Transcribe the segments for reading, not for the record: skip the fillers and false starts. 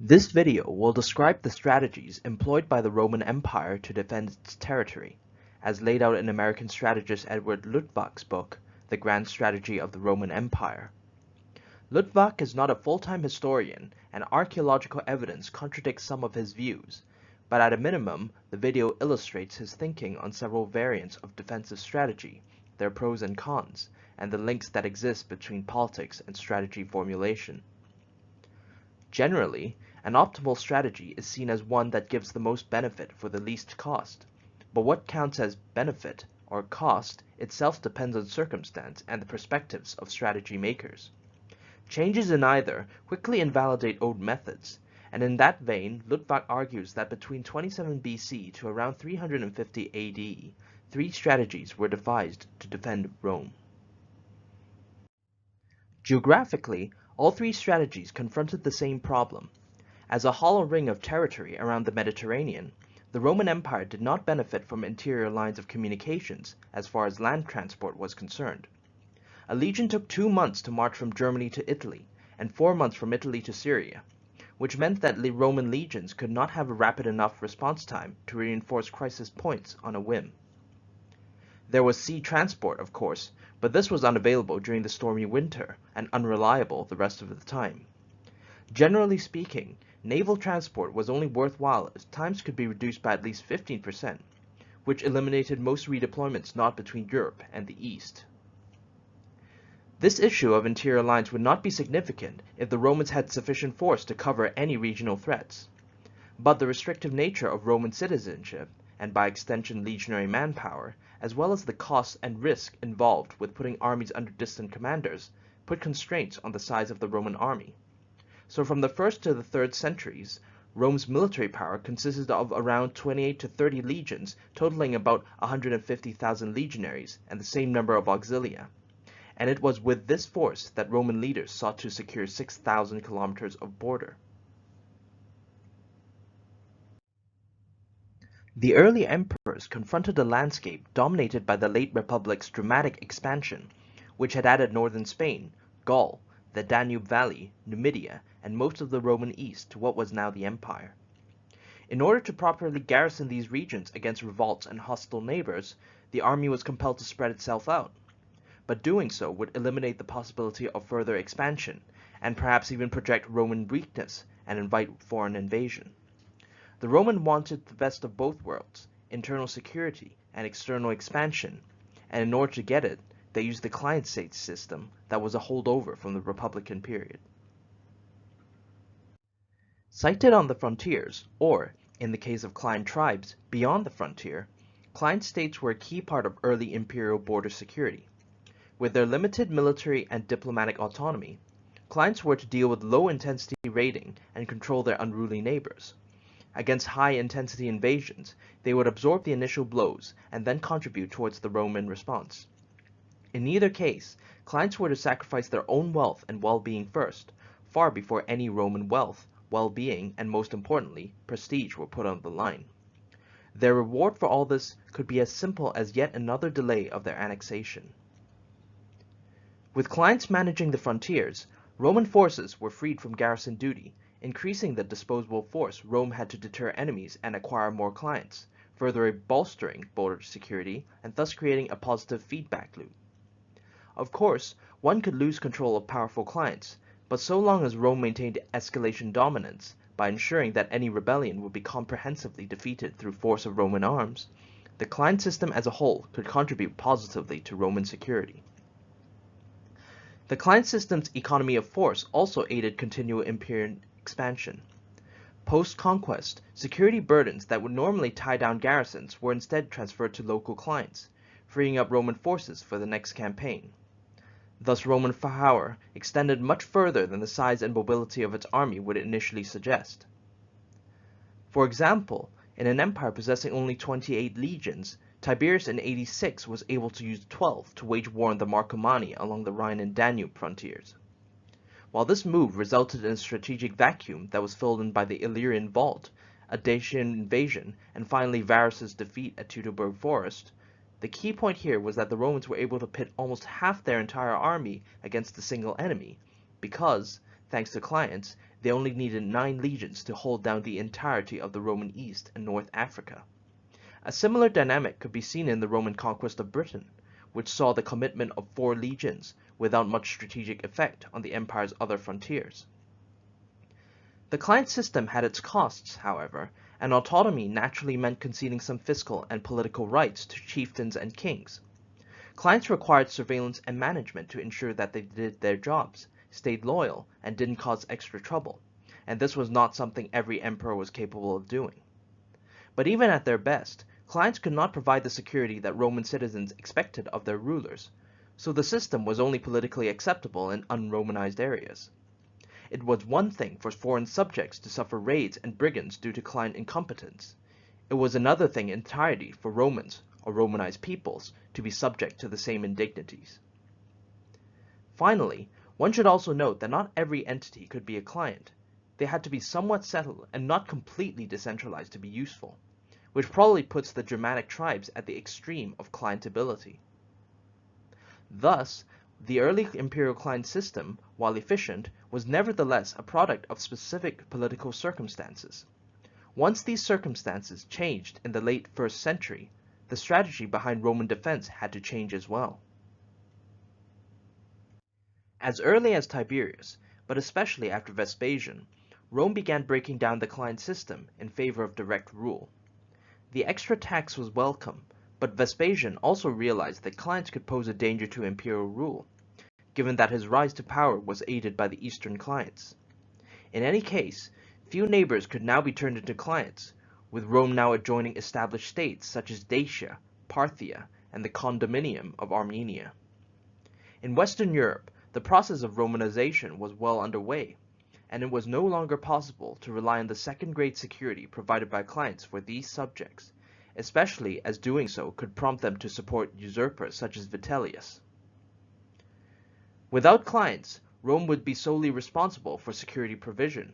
This video will describe the strategies employed by the Roman Empire to defend its territory, as laid out in American strategist Edward Luttwak's book, The Grand Strategy of the Roman Empire. Luttwak is not a full-time historian, and archaeological evidence contradicts some of his views, but at a minimum, the video illustrates his thinking on several variants of defensive strategy, their pros and cons, and the links that exist between politics and strategy formulation. Generally, an optimal strategy is seen as one that gives the most benefit for the least cost, but what counts as benefit or cost itself depends on circumstance and the perspectives of strategy makers. Changes in either quickly invalidate old methods, and in that vein, Luttwak argues that between 27 BC to around 350 AD, three strategies were devised to defend Rome. Geographically, all three strategies confronted the same problem. As a hollow ring of territory around the Mediterranean, the Roman Empire did not benefit from interior lines of communications as far as land transport was concerned. A legion took 2 months to march from Germany to Italy, and 4 months from Italy to Syria, which meant that Roman legions could not have a rapid enough response time to reinforce crisis points on a whim. There was sea transport, of course, but this was unavailable during the stormy winter and unreliable the rest of the time. Generally speaking, naval transport was only worthwhile if times could be reduced by at least 15%, which eliminated most redeployments not between Europe and the East. This issue of interior lines would not be significant if the Romans had sufficient force to cover any regional threats. But the restrictive nature of Roman citizenship, and by extension legionary manpower, as well as the costs and risk involved with putting armies under distant commanders, put constraints on the size of the Roman army. So from the 1st to the 3rd centuries, Rome's military power consisted of around 28 to 30 legions, totaling about 150,000 legionaries and the same number of auxilia. And it was with this force that Roman leaders sought to secure 6,000 kilometers of border. The early emperors confronted a landscape dominated by the late Republic's dramatic expansion, which had added northern Spain, Gaul, the Danube Valley, Numidia, and most of the Roman East to what was now the empire. In order to properly garrison these regions against revolts and hostile neighbors, the army was compelled to spread itself out. But doing so would eliminate the possibility of further expansion, and perhaps even project Roman weakness and invite foreign invasion. The Roman wanted the best of both worlds, internal security and external expansion, and in order to get it, they used the client state system that was a holdover from the Republican period. Sited on the frontiers, or, in the case of client tribes, beyond the frontier, client states were a key part of early imperial border security. With their limited military and diplomatic autonomy, clients were to deal with low-intensity raiding and control their unruly neighbors. Against high-intensity invasions, they would absorb the initial blows and then contribute towards the Roman response. In either case, clients were to sacrifice their own wealth and well-being first, far before any Roman wealth, well-being, and most importantly, prestige were put on the line. Their reward for all this could be as simple as yet another delay of their annexation. With clients managing the frontiers, Roman forces were freed from garrison duty, increasing the disposable force Rome had to deter enemies and acquire more clients, further bolstering border security and thus creating a positive feedback loop. Of course, one could lose control of powerful clients, but so long as Rome maintained escalation dominance by ensuring that any rebellion would be comprehensively defeated through force of Roman arms, the client system as a whole could contribute positively to Roman security. The client system's economy of force also aided continual imperial expansion. Post-conquest, security burdens that would normally tie down garrisons were instead transferred to local clients, freeing up Roman forces for the next campaign. Thus Roman power extended much further than the size and mobility of its army would initially suggest. For example, in an empire possessing only 28 legions, Tiberius in 86 was able to use 12 to wage war on the Marcomanni along the Rhine and Danube frontiers. While this move resulted in a strategic vacuum that was filled in by the Illyrian Vault, a Dacian invasion, and finally Varus's defeat at Teutoburg Forest, the key point here was that the Romans were able to pit almost half their entire army against a single enemy, because, thanks to clients, they only needed 9 legions to hold down the entirety of the Roman East and North Africa. A similar dynamic could be seen in the Roman conquest of Britain, which saw the commitment of 4 legions without much strategic effect on the empire's other frontiers. The client system had its costs, however, and autonomy naturally meant conceding some fiscal and political rights to chieftains and kings. Clients required surveillance and management to ensure that they did their jobs, stayed loyal, and didn't cause extra trouble, and this was not something every emperor was capable of doing. But even at their best, clients could not provide the security that Roman citizens expected of their rulers, so the system was only politically acceptable in un-Romanized areas. It was one thing for foreign subjects to suffer raids and brigands due to client incompetence. It was another thing entirely for Romans, or Romanized peoples, to be subject to the same indignities. Finally, one should also note that not every entity could be a client. They had to be somewhat settled and not completely decentralized to be useful, which probably puts the Germanic tribes at the extreme of clientability. Thus, the early imperial client system, while efficient, was nevertheless a product of specific political circumstances. Once these circumstances changed in the late 1st century, the strategy behind Roman defense had to change as well. As early as Tiberius, but especially after Vespasian, Rome began breaking down the client system in favor of direct rule. The extra tax was welcome, but Vespasian also realized that clients could pose a danger to imperial rule, given that his rise to power was aided by the eastern clients. In any case, few neighbors could now be turned into clients, with Rome now adjoining established states such as Dacia, Parthia, and the Condominium of Armenia. In Western Europe, the process of Romanization was well underway, and it was no longer possible to rely on the second-grade security provided by clients for these subjects, especially as doing so could prompt them to support usurpers such as Vitellius. Without clients, Rome would be solely responsible for security provision.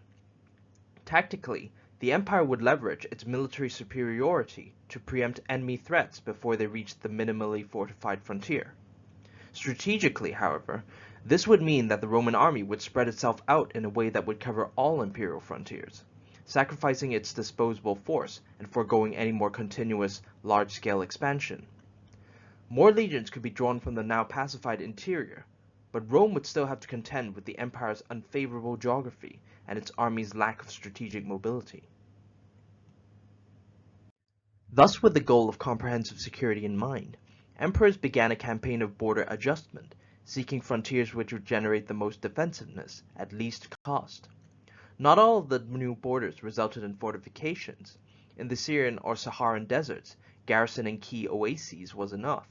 Tactically, the empire would leverage its military superiority to preempt enemy threats before they reached the minimally fortified frontier. Strategically, however, this would mean that the Roman army would spread itself out in a way that would cover all imperial frontiers, sacrificing its disposable force and foregoing any more continuous, large-scale expansion. More legions could be drawn from the now pacified interior, but Rome would still have to contend with the empire's unfavorable geography and its army's lack of strategic mobility. Thus, with the goal of comprehensive security in mind, emperors began a campaign of border adjustment, seeking frontiers which would generate the most defensiveness at least cost. Not all of the new borders resulted in fortifications. In the Syrian or Saharan deserts, garrisoning key oases was enough.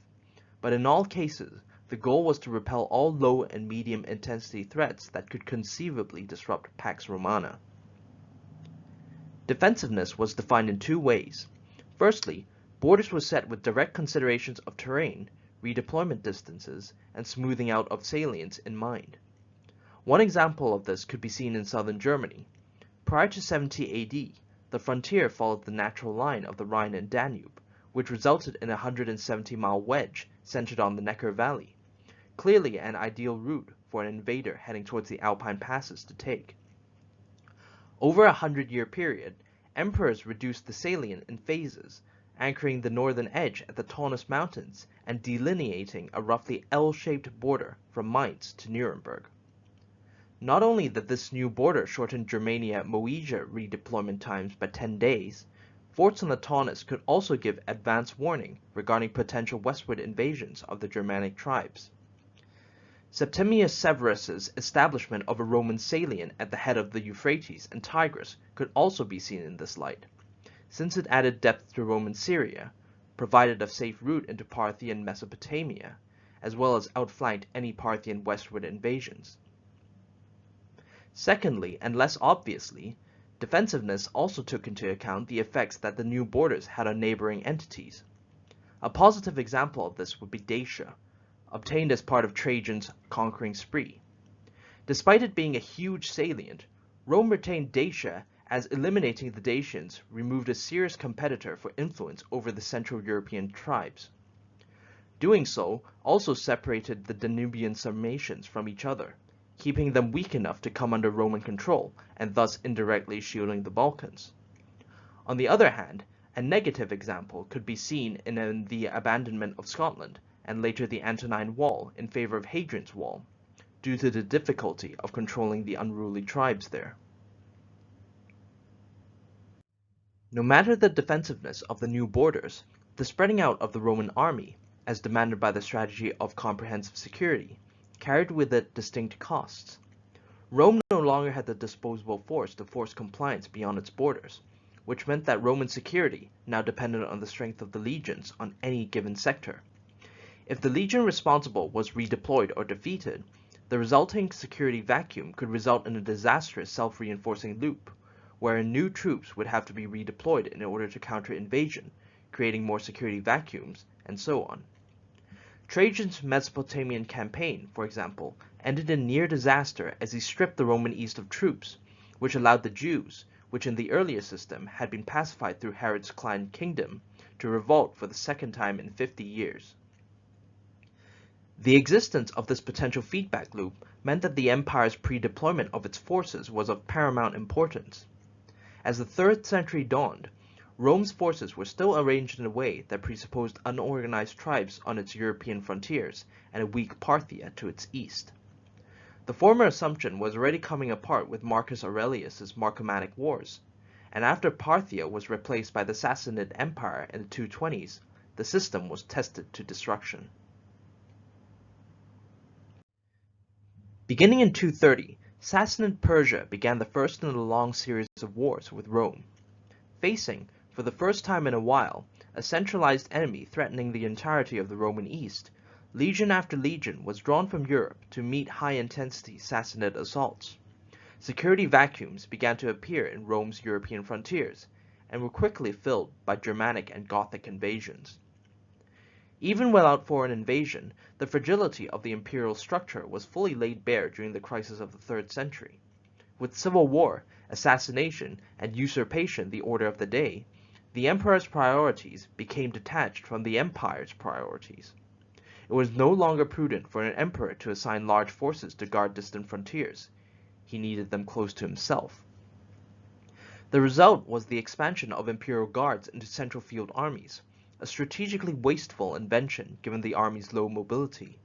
But in all cases, the goal was to repel all low and medium intensity threats that could conceivably disrupt Pax Romana. Defensiveness was defined in 2 ways. Firstly, borders were set with direct considerations of terrain, redeployment distances, and smoothing out of salients in mind. One example of this could be seen in southern Germany. Prior to 70 AD, the frontier followed the natural line of the Rhine and Danube, which resulted in a 170-mile wedge centered on the Neckar Valley, clearly an ideal route for an invader heading towards the Alpine passes to take. Over a 100-year period, emperors reduced the salient in phases, anchoring the northern edge at the Taunus Mountains and delineating a roughly L-shaped border from Mainz to Nuremberg. Not only did this new border shorten Germania-Moesia redeployment times by 10 days, forts on the Taunus could also give advance warning regarding potential westward invasions of the Germanic tribes. Septimius Severus's establishment of a Roman salient at the head of the Euphrates and Tigris could also be seen in this light, since it added depth to Roman Syria, provided a safe route into Parthian Mesopotamia, as well as outflanked any Parthian westward invasions. Secondly, and less obviously, defensiveness also took into account the effects that the new borders had on neighboring entities. A positive example of this would be Dacia, obtained as part of Trajan's conquering spree. Despite it being a huge salient, Rome retained Dacia as eliminating the Dacians removed a serious competitor for influence over the Central European tribes. Doing so also separated the Danubian Sarmatians from each other, keeping them weak enough to come under Roman control and thus indirectly shielding the Balkans. On the other hand, a negative example could be seen in the abandonment of Scotland and later the Antonine Wall in favor of Hadrian's Wall, due to the difficulty of controlling the unruly tribes there. No matter the defensiveness of the new borders, the spreading out of the Roman army, as demanded by the strategy of comprehensive security, carried with it distinct costs. Rome no longer had the disposable force to force compliance beyond its borders, which meant that Roman security now depended on the strength of the legions on any given sector. If the legion responsible was redeployed or defeated, the resulting security vacuum could result in a disastrous self-reinforcing loop, wherein new troops would have to be redeployed in order to counter invasion, creating more security vacuums, and so on. Trajan's Mesopotamian campaign, for example, ended in near disaster as he stripped the Roman East of troops, which allowed the Jews, which in the earlier system had been pacified through Herod's client kingdom, to revolt for the second time in 50 years. The existence of this potential feedback loop meant that the empire's pre-deployment of its forces was of paramount importance. As the 3rd century dawned, Rome's forces were still arranged in a way that presupposed unorganized tribes on its European frontiers and a weak Parthia to its east. The former assumption was already coming apart with Marcus Aurelius's Marcomannic Wars, and after Parthia was replaced by the Sassanid Empire in the 220s, the system was tested to destruction. Beginning in 230, Sassanid Persia began the first in a long series of wars with Rome. Facing, for the first time in a while, a centralized enemy threatening the entirety of the Roman East, legion after legion was drawn from Europe to meet high-intensity Sassanid assaults. Security vacuums began to appear in Rome's European frontiers, and were quickly filled by Germanic and Gothic invasions. Even without foreign invasion, the fragility of the imperial structure was fully laid bare during the crisis of the 3rd century. With civil war, assassination, and usurpation the order of the day, the emperor's priorities became detached from the empire's priorities. It was no longer prudent for an emperor to assign large forces to guard distant frontiers. He needed them close to himself. The result was the expansion of imperial guards into central field armies, a strategically wasteful invention given the army's low mobility.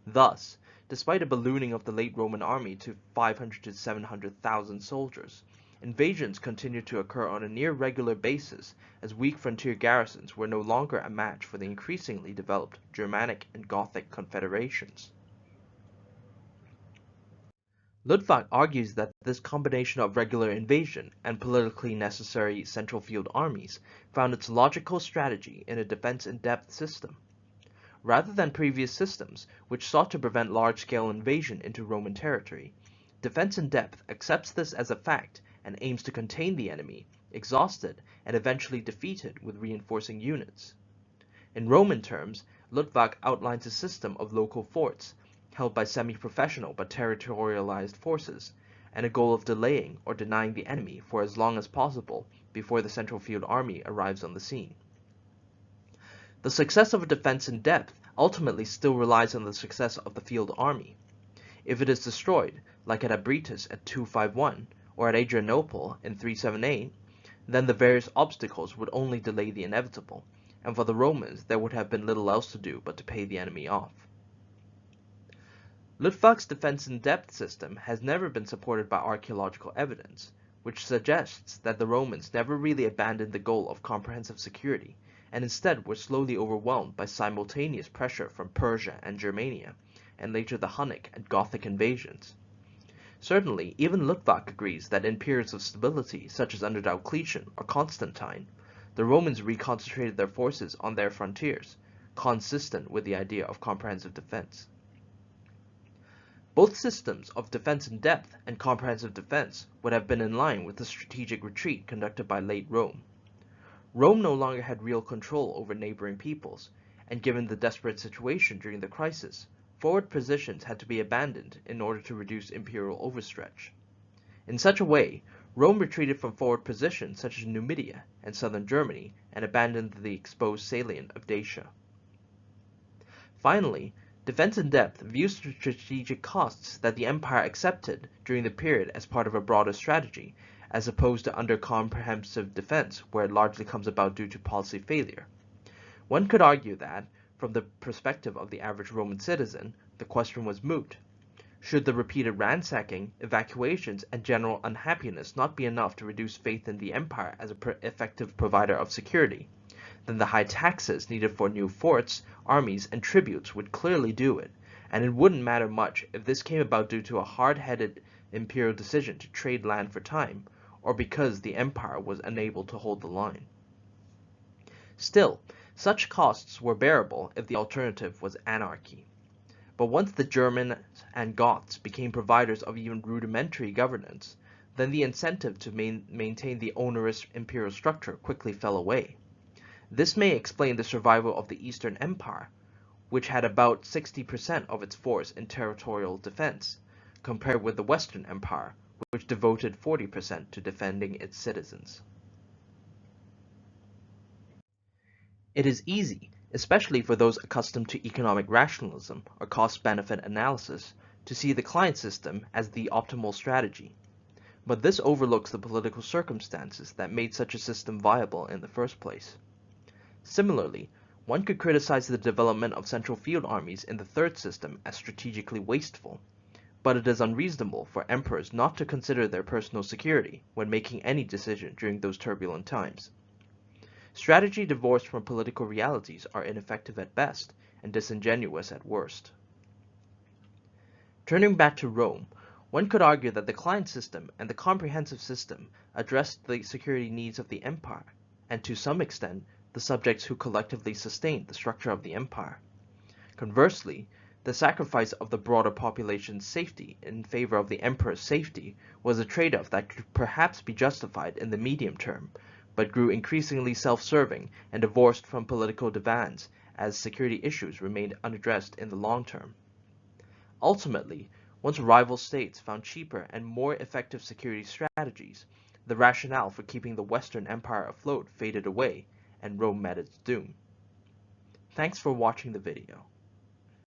Thus, despite a ballooning of the late Roman army to 500 to 700,000 soldiers, invasions continued to occur on a near regular basis as weak frontier garrisons were no longer a match for the increasingly developed Germanic and Gothic confederations. Luttwak argues that this combination of regular invasion and politically necessary central field armies found its logical strategy in a defense-in-depth system. Rather than previous systems, which sought to prevent large-scale invasion into Roman territory, defense-in-depth accepts this as a fact and aims to contain the enemy, exhausted and eventually defeated with reinforcing units. In Roman terms, Luttwak outlines a system of local forts, held by semi-professional but territorialized forces, and a goal of delaying or denying the enemy for as long as possible before the central field army arrives on the scene. The success of a defense in depth ultimately still relies on the success of the field army. If it is destroyed, like at Abritus at 251, or at Adrianople in 378, then the various obstacles would only delay the inevitable, and for the Romans there would have been little else to do but to pay the enemy off. Luttwak's defense-in-depth system has never been supported by archaeological evidence, which suggests that the Romans never really abandoned the goal of comprehensive security, and instead were slowly overwhelmed by simultaneous pressure from Persia and Germania, and later the Hunnic and Gothic invasions. Certainly, even Luttwak agrees that in periods of stability, such as under Diocletian or Constantine, the Romans reconcentrated their forces on their frontiers, consistent with the idea of comprehensive defense. Both systems of defense in depth and comprehensive defense would have been in line with the strategic retreat conducted by late Rome. Rome no longer had real control over neighboring peoples, and given the desperate situation during the crisis, forward positions had to be abandoned in order to reduce imperial overstretch. In such a way, Rome retreated from forward positions such as Numidia and southern Germany and abandoned the exposed salient of Dacia. Finally, Defense in Depth views strategic costs that the empire accepted during the period as part of a broader strategy, as opposed to under comprehensive defense, where it largely comes about due to policy failure. One could argue that, from the perspective of the average Roman citizen, the question was moot. Should the repeated ransacking, evacuations, and general unhappiness not be enough to reduce faith in the empire as an effective provider of security? Then the high taxes needed for new forts, armies, and tributes would clearly do it, and it wouldn't matter much if this came about due to a hard-headed imperial decision to trade land for time, or because the empire was unable to hold the line. Still, such costs were bearable if the alternative was anarchy. But once the Germans and Goths became providers of even rudimentary governance, then the incentive to maintain the onerous imperial structure quickly fell away. This may explain the survival of the Eastern Empire, which had about 60% of its force in territorial defense, compared with the Western Empire, which devoted 40% to defending its citizens. It is easy, especially for those accustomed to economic rationalism or cost-benefit analysis, to see the client system as the optimal strategy. But this overlooks the political circumstances that made such a system viable in the first place. Similarly, one could criticize the development of central field armies in the third system as strategically wasteful, but it is unreasonable for emperors not to consider their personal security when making any decision during those turbulent times. Strategy divorced from political realities are ineffective at best and disingenuous at worst. Turning back to Rome, one could argue that the client system and the comprehensive system addressed the security needs of the empire, and to some extent, the subjects who collectively sustained the structure of the empire. Conversely, the sacrifice of the broader population's safety in favor of the emperor's safety was a trade-off that could perhaps be justified in the medium term, but grew increasingly self-serving and divorced from political demands as security issues remained unaddressed in the long term. Ultimately, once rival states found cheaper and more effective security strategies, the rationale for keeping the Western Empire afloat faded away, and Rome met its doom. Thanks for watching the video.